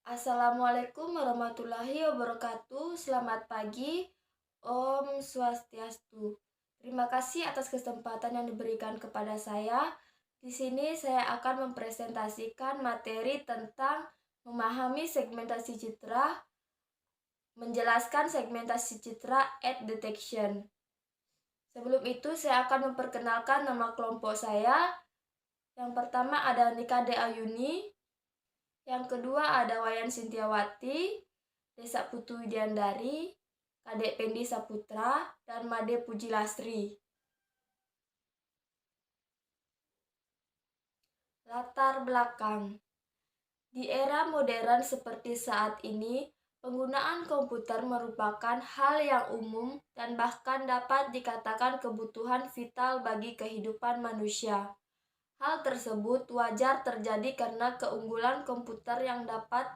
Assalamualaikum warahmatullahi wabarakatuh. Selamat pagi. Om Swastiastu. Terima kasih atas kesempatan yang diberikan kepada saya. Di sini saya akan mempresentasikan materi tentang memahami segmentasi citra, menjelaskan segmentasi citra ad detection. Sebelum itu saya akan memperkenalkan nama kelompok saya. Yang pertama ada Nikade Ayuni. Yang kedua ada Wayan Sintiawati, Desa Putu Widiandari, Kadek Pendi Saputra, dan Made Puji Lastri. Latar belakang. Di era modern seperti saat ini, penggunaan komputer merupakan hal yang umum dan bahkan dapat dikatakan kebutuhan vital bagi kehidupan manusia. Hal tersebut wajar terjadi karena keunggulan komputer yang dapat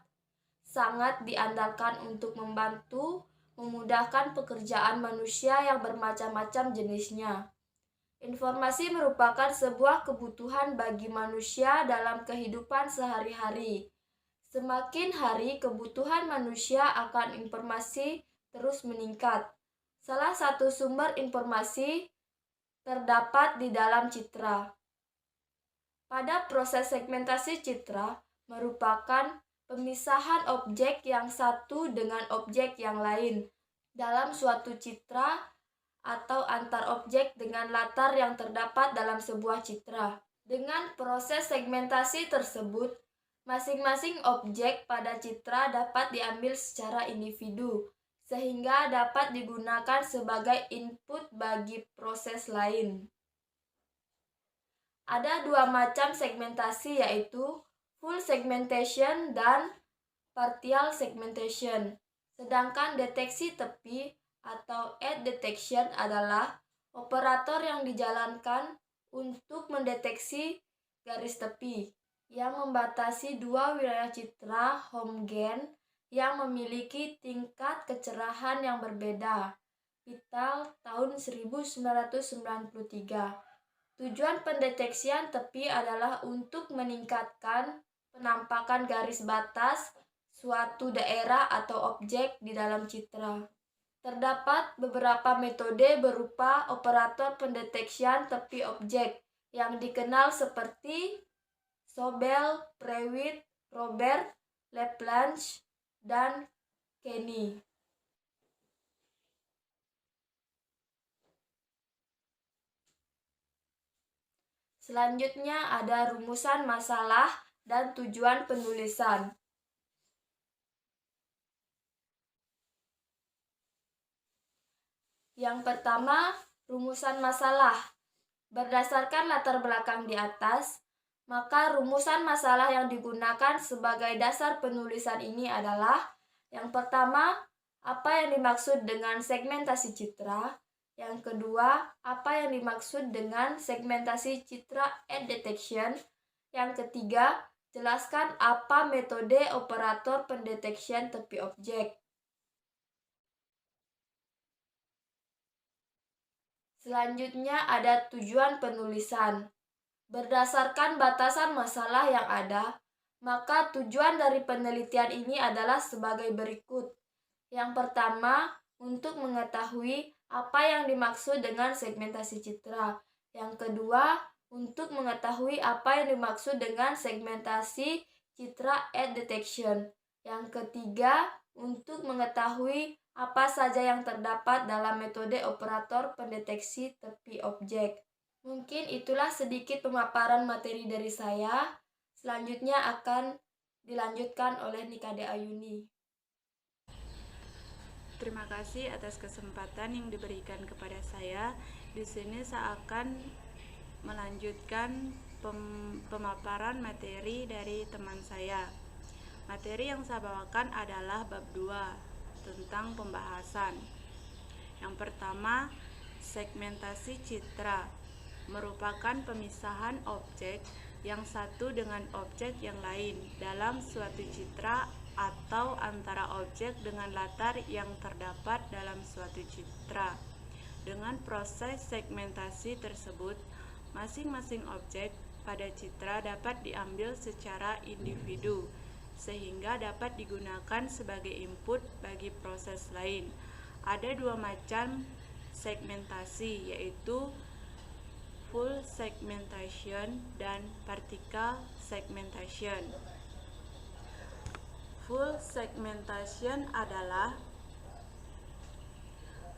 sangat diandalkan untuk membantu memudahkan pekerjaan manusia yang bermacam-macam jenisnya. Informasi merupakan sebuah kebutuhan bagi manusia dalam kehidupan sehari-hari. Semakin hari, kebutuhan manusia akan informasi terus meningkat. Salah satu sumber informasi terdapat di dalam citra. Pada proses segmentasi citra merupakan pemisahan objek yang satu dengan objek yang lain dalam suatu citra atau antar objek dengan latar yang terdapat dalam sebuah citra. Dengan proses segmentasi tersebut, masing-masing objek pada citra dapat diambil secara individu, sehingga dapat digunakan sebagai input bagi proses lain. Ada dua macam segmentasi, yaitu full segmentation dan partial segmentation. Sedangkan deteksi tepi atau ad detection adalah operator yang dijalankan untuk mendeteksi garis tepi yang membatasi dua wilayah citra homogen yang memiliki tingkat kecerahan yang berbeda. Vital tahun 1993. Tujuan pendeteksian tepi adalah untuk meningkatkan penampakan garis batas suatu daerah atau objek di dalam citra. Terdapat beberapa metode berupa operator pendeteksian tepi objek yang dikenal seperti Sobel, Prewitt, Robert, Laplanche, dan Kenny. Selanjutnya ada rumusan masalah dan tujuan penulisan. Yang pertama, rumusan masalah. Berdasarkan latar belakang di atas, maka rumusan masalah yang digunakan sebagai dasar penulisan ini adalah: yang pertama, apa yang dimaksud dengan segmentasi citra. Yang kedua, apa yang dimaksud dengan segmentasi citra ad detection. Yang ketiga, jelaskan apa metode operator pendeteksian tepi objek. Selanjutnya ada tujuan penulisan. Berdasarkan batasan masalah yang ada, maka tujuan dari penelitian ini adalah sebagai berikut. Yang pertama, untuk mengetahui apa yang dimaksud dengan segmentasi citra. Yang kedua, untuk mengetahui apa yang dimaksud dengan segmentasi citra ad detection. Yang ketiga, untuk mengetahui apa saja yang terdapat dalam metode operator pendeteksi tepi objek. Mungkin itulah sedikit pemaparan materi dari saya. Selanjutnya akan dilanjutkan oleh Nikade Ayuni. Terima kasih atas kesempatan yang diberikan kepada saya. Di sini saya akan melanjutkan pemaparan materi dari teman saya. Materi yang saya bawakan adalah bab 2 tentang pembahasan. Yang pertama, segmentasi citra merupakan pemisahan objek yang satu dengan objek yang lain dalam suatu citra atau antara objek dengan latar yang terdapat dalam suatu citra. Dengan proses segmentasi tersebut, masing-masing objek pada citra dapat diambil secara individu, sehingga dapat digunakan sebagai input bagi proses lain. Ada dua macam segmentasi, yaitu full segmentation dan particle segmentation. Full segmentation adalah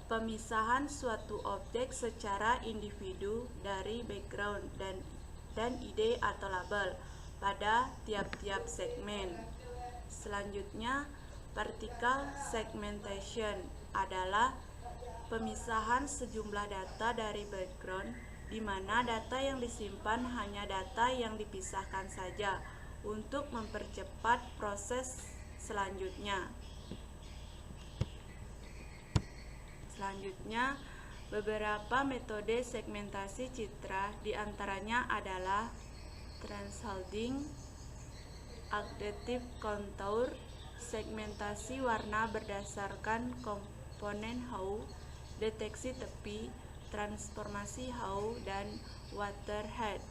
pemisahan suatu objek secara individu dari background dan ide atau label pada tiap-tiap segmen. Selanjutnya, particle segmentation adalah pemisahan sejumlah data dari background, di mana data yang disimpan hanya data yang dipisahkan saja untuk mempercepat proses selanjutnya. Selanjutnya, beberapa metode segmentasi citra diantaranya adalah thresholding, adaptive contour, segmentasi warna berdasarkan komponen hue, deteksi tepi, transformasi hue, dan watershed.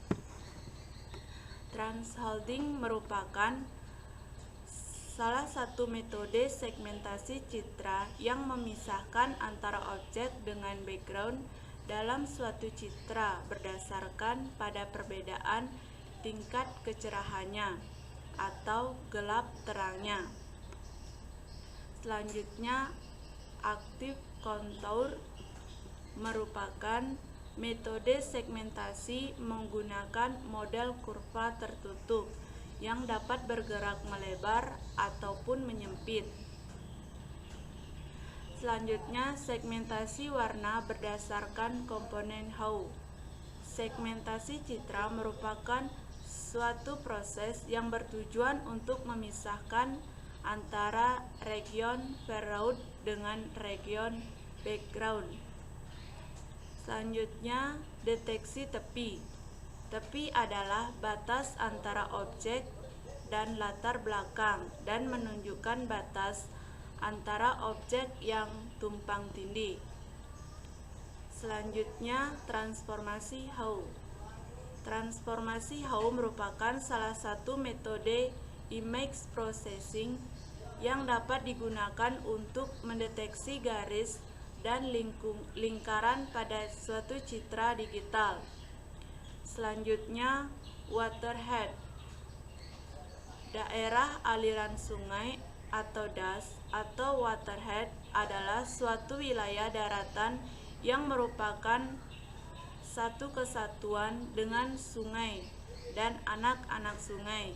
Thresholding merupakan salah satu metode segmentasi citra yang memisahkan antara objek dengan background dalam suatu citra berdasarkan pada perbedaan tingkat kecerahannya atau gelap terangnya. Selanjutnya, active contour merupakan metode segmentasi menggunakan model kurva tertutup yang dapat bergerak melebar ataupun menyempit. Selanjutnya, segmentasi warna berdasarkan komponen hue. Segmentasi citra merupakan suatu proses yang bertujuan untuk memisahkan antara region foreground dengan region background. Selanjutnya, deteksi tepi. Tepi adalah batas antara objek dan latar belakang dan menunjukkan batas antara objek yang tumpang tindih. Selanjutnya, transformasi hue. Transformasi hue merupakan salah satu metode image processing yang dapat digunakan untuk mendeteksi garis dan lingkaran pada suatu citra digital. Selanjutnya, watershed. Daerah aliran sungai atau das atau watershed adalah suatu wilayah daratan yang merupakan satu kesatuan dengan sungai dan anak-anak sungai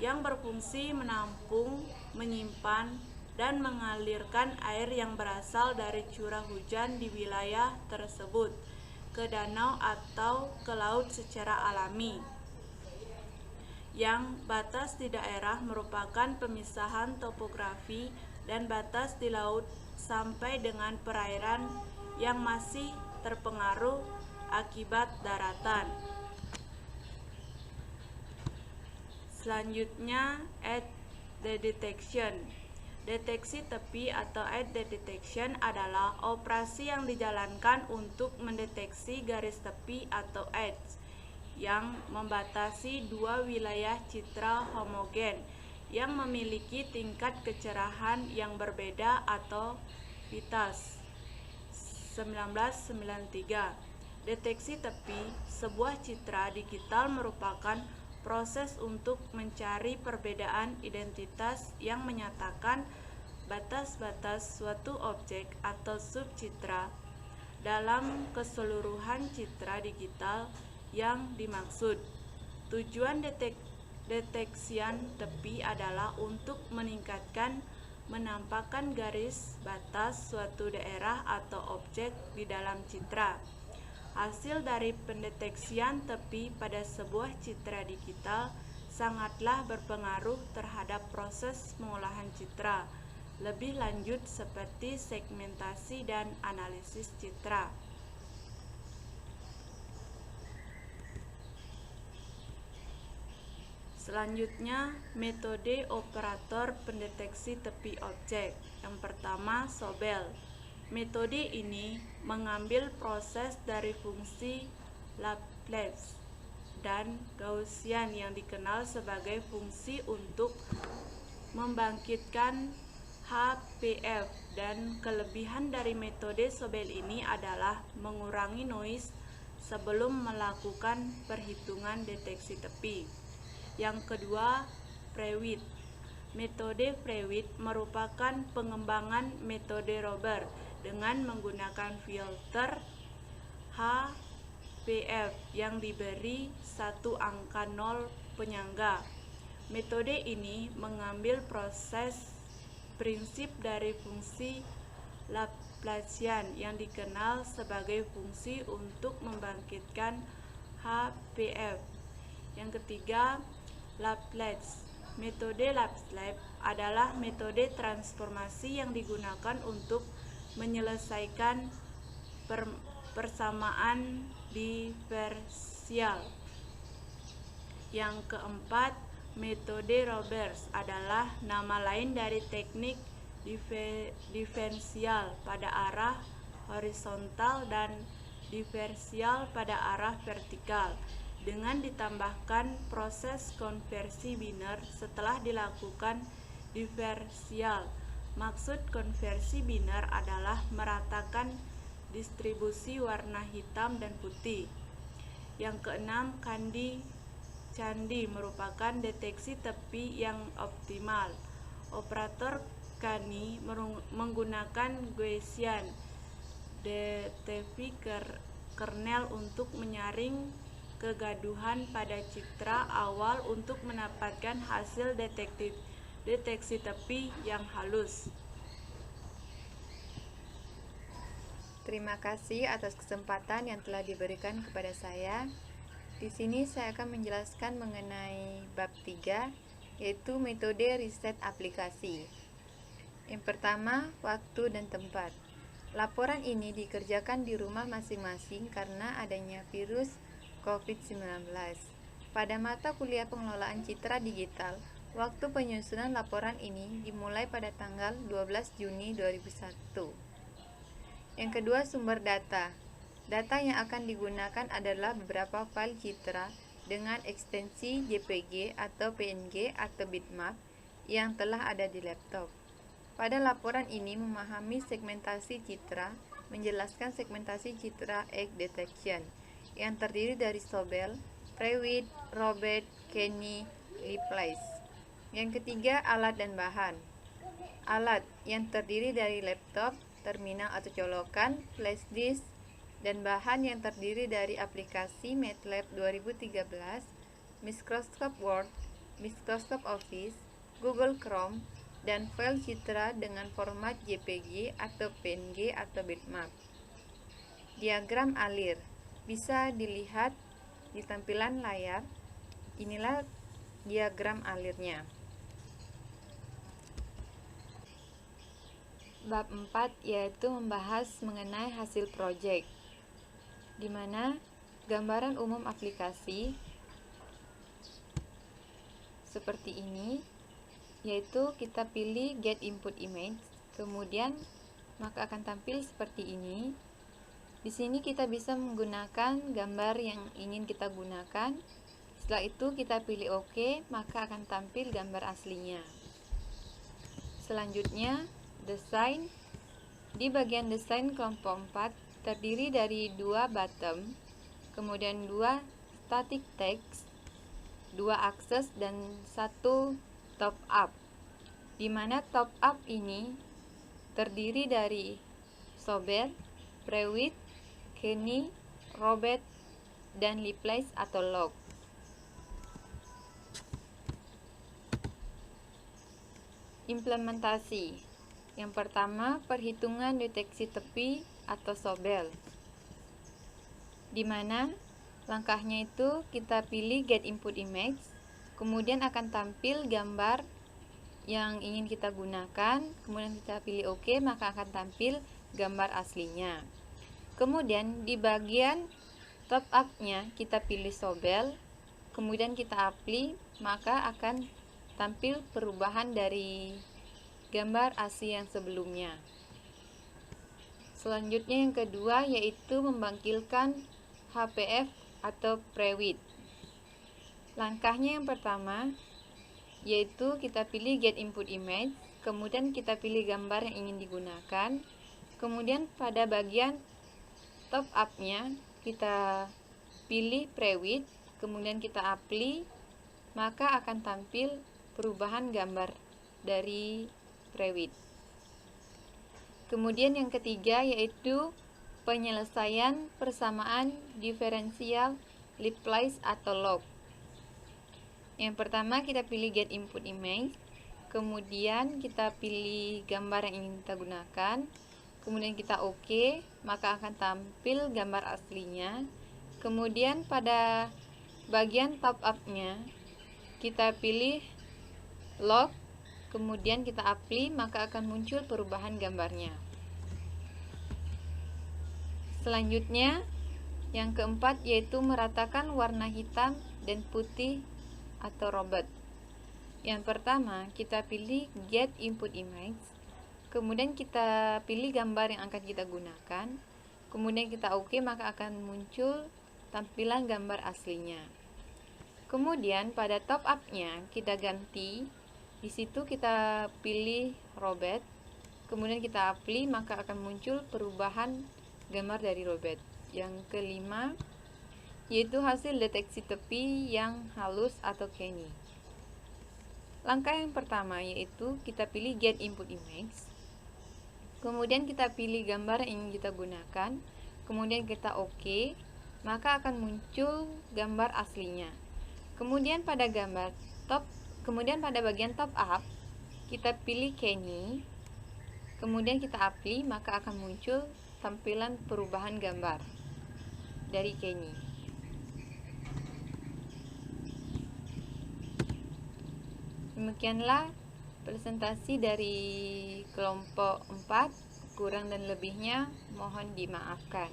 yang berfungsi menampung, menyimpan, dan mengalirkan air yang berasal dari curah hujan di wilayah tersebut ke danau atau ke laut secara alami. Yang batas di daerah merupakan pemisahan topografi dan batas di laut sampai dengan perairan yang masih terpengaruh akibat daratan. Selanjutnya, edge detection. Deteksi tepi atau edge detection adalah operasi yang dijalankan untuk mendeteksi garis tepi atau edge yang membatasi dua wilayah citra homogen yang memiliki tingkat kecerahan yang berbeda atau Vitas 1993. Deteksi tepi sebuah citra digital merupakan proses untuk mencari perbedaan identitas yang menyatakan batas-batas suatu objek atau subcitra dalam keseluruhan citra digital yang dimaksud. Tujuan deteksian tepi adalah untuk menampakkan garis batas suatu daerah atau objek di dalam citra. Hasil dari pendeteksian tepi pada sebuah citra digital sangatlah berpengaruh terhadap proses pengolahan citra lebih lanjut seperti segmentasi dan analisis citra. Selanjutnya, metode operator pendeteksi tepi objek. Yang pertama, Sobel. Metode ini mengambil proses dari fungsi Laplace dan Gaussian yang dikenal sebagai fungsi untuk membangkitkan HPF, dan kelebihan dari metode Sobel ini adalah mengurangi noise sebelum melakukan perhitungan deteksi tepi. Yang kedua, Prewitt. Metode Prewitt merupakan pengembangan metode Rober dengan menggunakan filter HPF yang diberi satu angka 0 penyangga. Metode ini mengambil prinsip dari fungsi Laplacian yang dikenal sebagai fungsi untuk membangkitkan HPF. Yang ketiga, Laplace. Metode Laplace adalah metode transformasi yang digunakan untuk menyelesaikan persamaan diferensial. Yang keempat, metode Roberts adalah nama lain dari teknik diferensial pada arah horizontal dan diferensial pada arah vertikal, dengan ditambahkan proses konversi biner setelah dilakukan diferensial. Maksud konversi biner adalah meratakan distribusi warna hitam dan putih. Yang keenam, candi merupakan deteksi tepi yang optimal. Operator Candi menggunakan Gaussian DTV kernel untuk menyaring kegaduhan pada citra awal untuk mendapatkan hasil deteksi tepi yang halus. Terima kasih atas kesempatan yang telah diberikan kepada saya. Di sini saya akan menjelaskan mengenai bab 3, yaitu metode riset aplikasi. Yang pertama, waktu dan tempat. Laporan ini dikerjakan di rumah masing-masing karena adanya virus COVID-19. Pada mata kuliah pengelolaan citra digital, waktu penyusunan laporan ini dimulai pada tanggal 12 Juni 2001. Yang kedua, sumber data. Data yang akan digunakan adalah beberapa file citra dengan ekstensi JPG atau PNG atau bitmap yang telah ada di laptop. Pada laporan ini memahami segmentasi citra, menjelaskan segmentasi citra edge detection yang terdiri dari Sobel, Prewitt, Robert, Kenny, Laplace. Yang ketiga, alat dan bahan. Alat yang terdiri dari laptop, terminal atau colokan, flash disk, dan bahan yang terdiri dari aplikasi MATLAB 2013, Microsoft Word, Microsoft Office, Google Chrome, dan file citra dengan format JPG atau PNG atau bitmap. Diagram alir bisa dilihat di tampilan layar. Inilah diagram alirnya. Bab 4 yaitu membahas mengenai hasil proyek, di mana gambaran umum aplikasi seperti ini, yaitu kita pilih get input image, kemudian maka akan tampil seperti ini. Di sini kita bisa menggunakan gambar yang ingin kita gunakan. Setelah itu kita pilih OK, maka akan tampil gambar aslinya. Selanjutnya, desain. Di bagian desain kelompok 4 terdiri dari 2 bottom, kemudian 2 static text, 2 akses, dan 1 top up. Di mana top up ini terdiri dari Sobel, Prewitt, Kenny, Robert, dan Laplace atau log. Implementasi. Yang pertama, perhitungan deteksi tepi atau Sobel, di mana langkahnya itu kita pilih get input image, kemudian akan tampil gambar yang ingin kita gunakan, kemudian kita pilih OK, maka akan tampil gambar aslinya. Kemudian di bagian top up-nya kita pilih Sobel, kemudian kita apply, maka akan tampil perubahan dari gambar asli yang sebelumnya. Selanjutnya yang kedua yaitu membangkitkan HPF atau Prewitt. Langkahnya yang pertama yaitu kita pilih get input image, kemudian kita pilih gambar yang ingin digunakan, kemudian pada bagian top up-nya kita pilih prewidth, kemudian kita apply, maka akan tampil perubahan gambar dari prewidth. Kemudian yang ketiga yaitu penyelesaian persamaan diferensial Laplace atau log. Yang pertama kita pilih get input image, kemudian kita pilih gambar yang ingin kita gunakan, kemudian kita OK, maka akan tampil gambar aslinya. Kemudian pada bagian top up-nya kita pilih log, kemudian kita apply, maka akan muncul perubahan gambarnya. Selanjutnya yang keempat yaitu meratakan warna hitam dan putih atau robot. Yang pertama kita pilih get input image, kemudian kita pilih gambar yang akan kita gunakan, kemudian kita OK, maka akan muncul tampilan gambar aslinya. Kemudian pada top up-nya kita ganti, di situ kita pilih robot, kemudian kita apply, maka akan muncul perubahan gambar dari robot. Yang kelima yaitu hasil deteksi tepi yang halus atau Kenny. Langkah yang pertama yaitu kita pilih get input image, kemudian kita pilih gambar yang ingin kita gunakan, kemudian kita OK, maka akan muncul gambar aslinya. Kemudian pada bagian top up kita pilih Kenny, kemudian kita apply, maka akan muncul tampilan perubahan gambar dari Kenny. Demikianlah presentasi dari kelompok 4, kurang dan lebihnya mohon dimaafkan.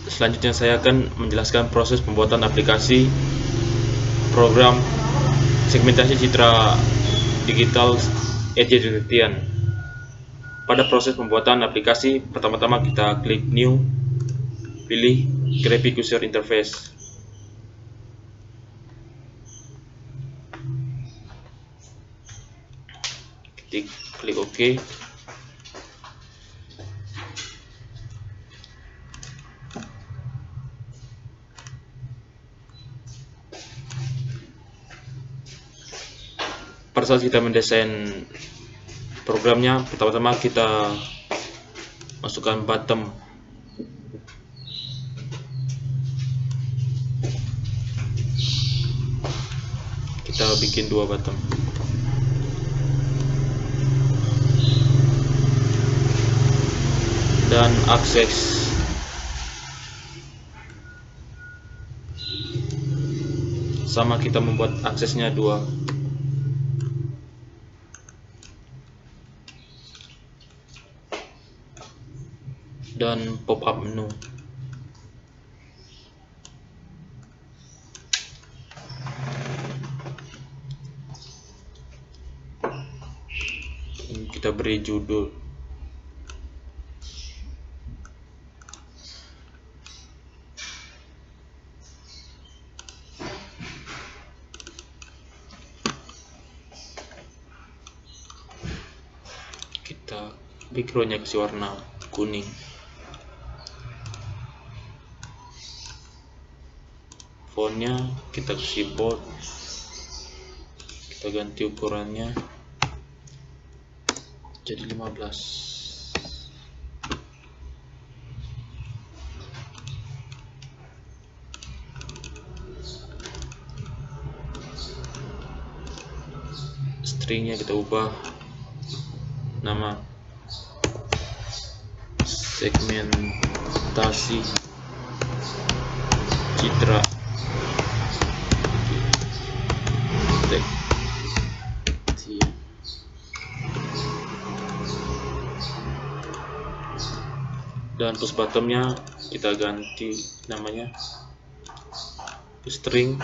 Selanjutnya saya akan menjelaskan proses pembuatan aplikasi program segmentasi citra digital Edge-Detectian. Pada proses pembuatan aplikasi, pertama-tama kita klik New, pilih Graphic User Interface. Klik OK. Pada saat kita mendesain programnya, pertama-tama kita masukkan bottom. Kita bikin 2 bottom. Dan akses. Sama, kita membuat aksesnya 2. Dan pop-up menu. Kita beri judul. Kita backgroundnya kasih warna kuning. Fontnya kita kasih bold, kita ganti ukurannya jadi 15. Stringnya kita ubah nama segmentasi citra dan post bottomnya kita ganti namanya string.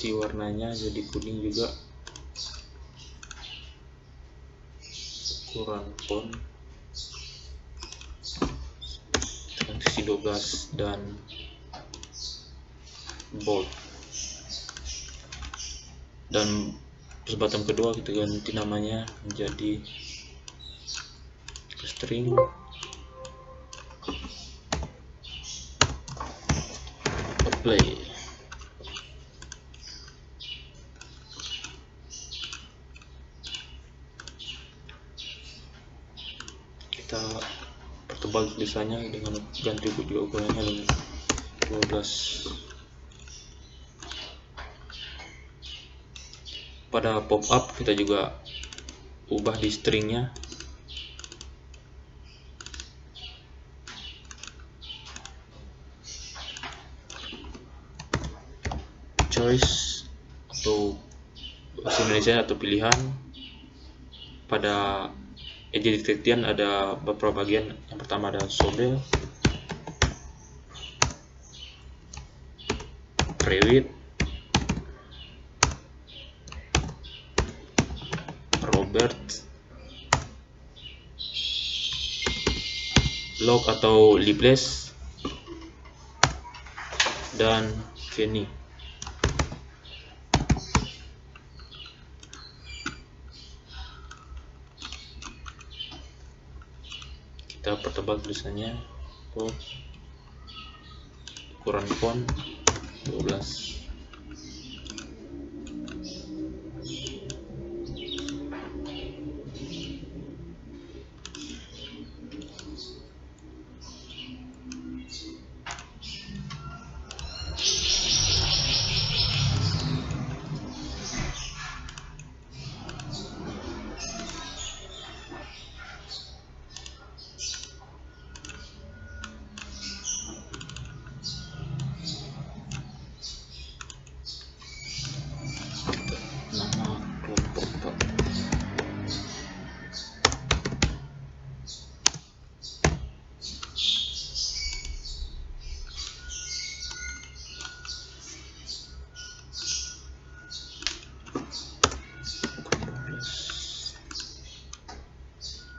ganti warnanya jadi kuning juga. Ukuran font ganti 12 dan bold. Dan terus bottom kedua kita ganti namanya menjadi string. Apply. Kita pertebal tulisannya dengan ganti juga ukurannya dengan 12. Pada pop up kita juga ubah di stringnya. Choice atau bahasa Indonesia atau pilihan. Pada edit detection ada beberapa bagian. Yang pertama ada Sobel, Revit, Robert, Log atau Libres, dan Feni. Kita pertebal tulisannya. Ukuran font 12. Nama kelompok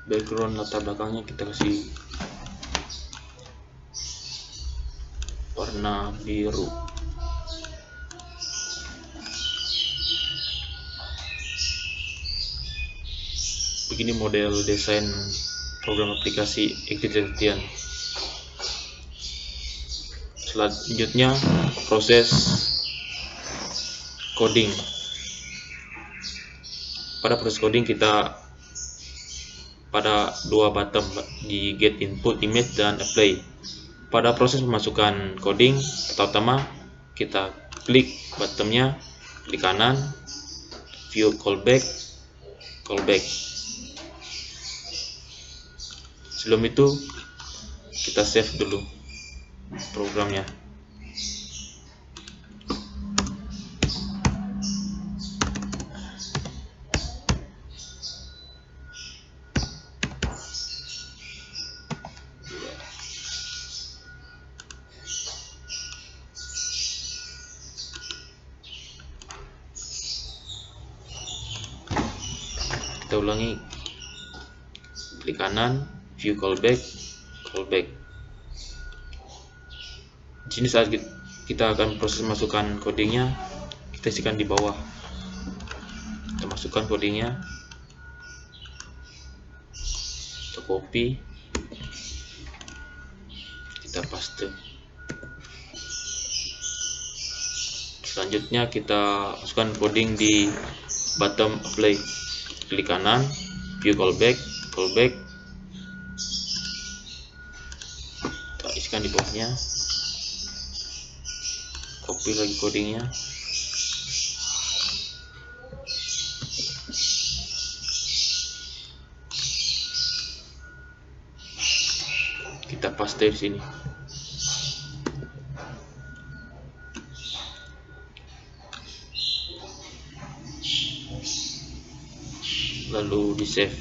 background latar belakangnya kita kasih warna biru. Begini model desain program aplikasi Active Detection. Selanjutnya proses coding. Pada proses coding kita pada dua button di get input image dan apply. Pada proses memasukkan coding, pertama kita klik buttonnya, klik kanan, view callback. Sebelum itu kita save dulu programnya. Kita ulangi, klik kanan, view callback. Di sini saat kita akan proses masukkan codingnya, kita isikan di bawah. Kita masukkan codingnya, kita copy, kita paste. Selanjutnya kita masukkan coding di bottom apply. Klik kanan, view callback. Kita isikan di bawahnya, copy lagi codingnya, kita paste di sini. Lalu di save.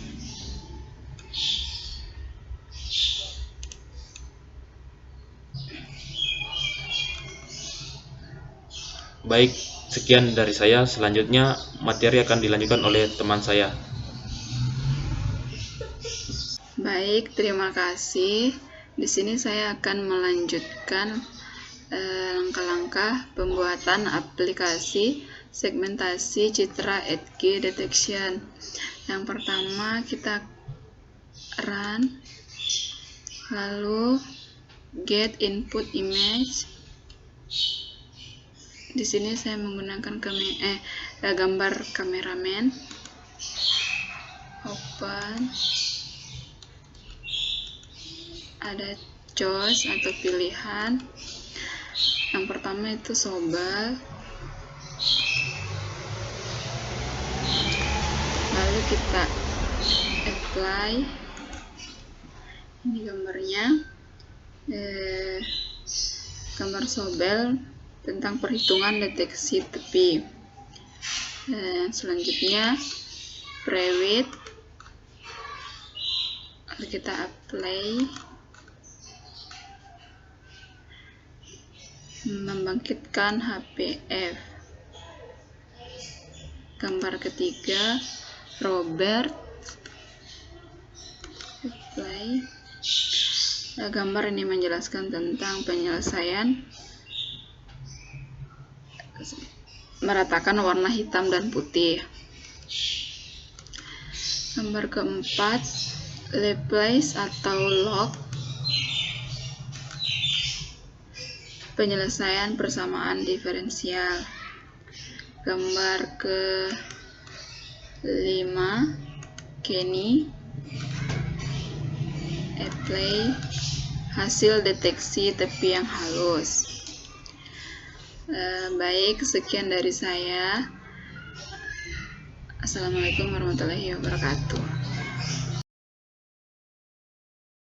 Baik, Sekian dari saya, selanjutnya materi akan dilanjutkan oleh teman saya. Baik, terima kasih. Di sini saya akan melanjutkan langkah-langkah pembuatan aplikasi segmentasi citra edge detection. Yang pertama kita run, lalu get input image. Di sini saya menggunakan gambar kameramen. Open. Ada choice atau pilihan. Yang pertama itu Sobal. Lalu kita apply. Ini gambarnya. Gambar Sobel tentang perhitungan deteksi tepi. Selanjutnya private. Lalu kita apply. Membangkitkan HPF. Gambar ketiga Robert. Apply. Gambar ini menjelaskan tentang penyelesaian meratakan warna hitam dan putih. Gambar keempat replace atau lock, penyelesaian persamaan diferensial. Gambar ke-5 Kenny, apply, hasil deteksi tepi yang halus. Baik, sekian dari saya. Assalamualaikum warahmatullahi wabarakatuh.